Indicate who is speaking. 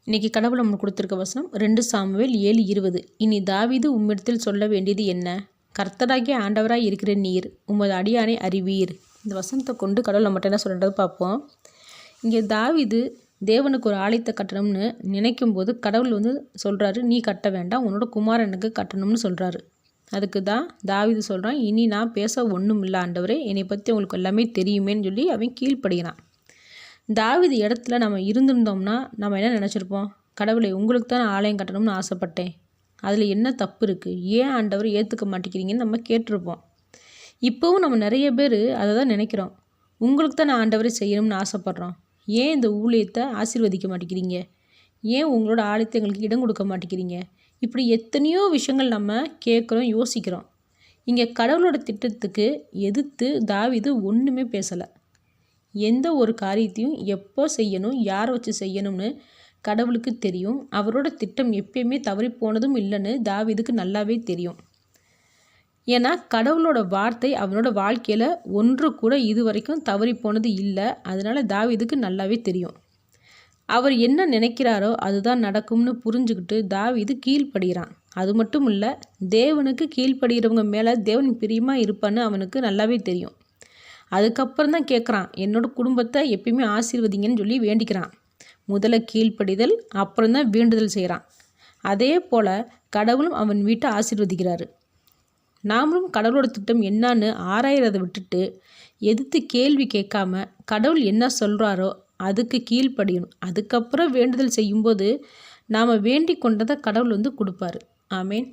Speaker 1: இன்னைக்கு கடவுள் நம்மளுக்கு கொடுத்துருக்க வசனம் 2 சாமுவேல் 7:20. இனி தாவீது உம்மிடத்தில் சொல்ல வேண்டியது என்ன? கர்த்தராகிய ஆண்டவராய் இருக்கிற நீர் உமது அடியானை அறிவீர். இந்த வசனத்தை கொண்டு கடவுள் நம்மகிட்ட என்ன சொல்கிறது பார்ப்போம். இங்கே தாவீது தேவனுக்கு ஒரு ஆலயத்தை கட்டணும்னு நினைக்கும் போது கடவுள் சொல்கிறாரு, நீ கட்ட வேண்டாம், உன்னோட குமாரனுக்கு கட்டணும்னு சொல்கிறாரு. அதுக்கு தான் தாவீது சொல்கிறான், இனி நான் பேச ஒன்றும் இல்லை ஆண்டவரே, என்னை பற்றி உங்களுக்கு எல்லாமே தெரியுமேன்னு சொல்லி அவன் கீழ்ப்படுகிறான். தாவீது இடத்துல நம்ம இருந்திருந்தோம்னா நம்ம என்ன நினச்சிருப்போம்? கடவுளை உங்களுக்கு தான் ஆலயம் கட்டணும்னு ஆசைப்பட்டேன், அதில் என்ன தப்பு இருக்குது, ஏன் ஆண்டவர் ஏற்றுக்க மாட்டேங்கிறீங்கன்னு நம்ம கேட்டிருப்போம். இப்போவும் நம்ம நிறைய பேர் அதை தான் நினைக்கிறோம். உங்களுக்கு தான் நான் ஆண்டவரை செய்யணும்னு ஆசைப்பட்றோம், ஏன் இந்த ஊழியத்தை ஆசீர்வதிக்க மாட்டேங்கிறீங்க, ஏன் உங்களோட ஆலயத்தை எங்களுக்கு இடம் கொடுக்க மாட்டேங்கிறீங்க, இப்படி எத்தனையோ விஷயங்கள் நம்ம கேட்குறோம், யோசிக்கிறோம். இங்கே கடவுளோட திட்டத்துக்கு எதிர்த்து தாவீது ஒன்றுமே பேசலை. எந்த ஒரு காரியத்தையும் எப்போ செய்யணும், யாரை வச்சு செய்யணும்னு கடவுளுக்கு தெரியும். அவரோட திட்டம் எப்பயுமே தவறி போனதும் இல்லைன்னு தாவீதுக்கு நல்லாவே தெரியும். ஏன்னா கடவுளோட வார்த்தை அவனோட வாழ்க்கையில் ஒன்று கூட இது வரைக்கும் தவறி போனது இல்லை. அதனால தாவீதுக்கு நல்லாவே தெரியும். அவர் என்ன நினைக்கிறாரோ அதுதான் நடக்கும்னு புரிஞ்சுக்கிட்டு தாவீது கீழ்ப்படுகிறான். அது மட்டும் இல்லை, தேவனுக்கு கீழ்ப்படுகிறவங்க மேலே தேவன் பிரியமாக இருப்பான்னு அவனுக்கு நல்லாவே தெரியும். அதுக்கப்புறம் தான் கேட்குறான், என்னோட குடும்பத்தை எப்பயுமே ஆசீர்வதிங்கன்னு சொல்லி வேண்டிக்கிறான். முதல்ல கீழ்ப்படிதல், அப்புறம்தான் வேண்டுதல் செய்கிறான். அதே போல் கடவுளும் அவன் வீட்டை ஆசீர்வதிக்கிறாரு. நாமளும் கடவுளோட திட்டம் என்னான்னு ஆராயிறதை விட்டுட்டு எதிர்த்து கேள்வி கேட்காம கடவுள் என்ன சொல்கிறாரோ அதுக்கு கீழ்ப்படியணும். அதுக்கப்புறம் வேண்டுதல் செய்யும்போது நாம் வேண்டிக் கொண்டதை கடவுள் கொடுப்பாரு. ஆமேன்.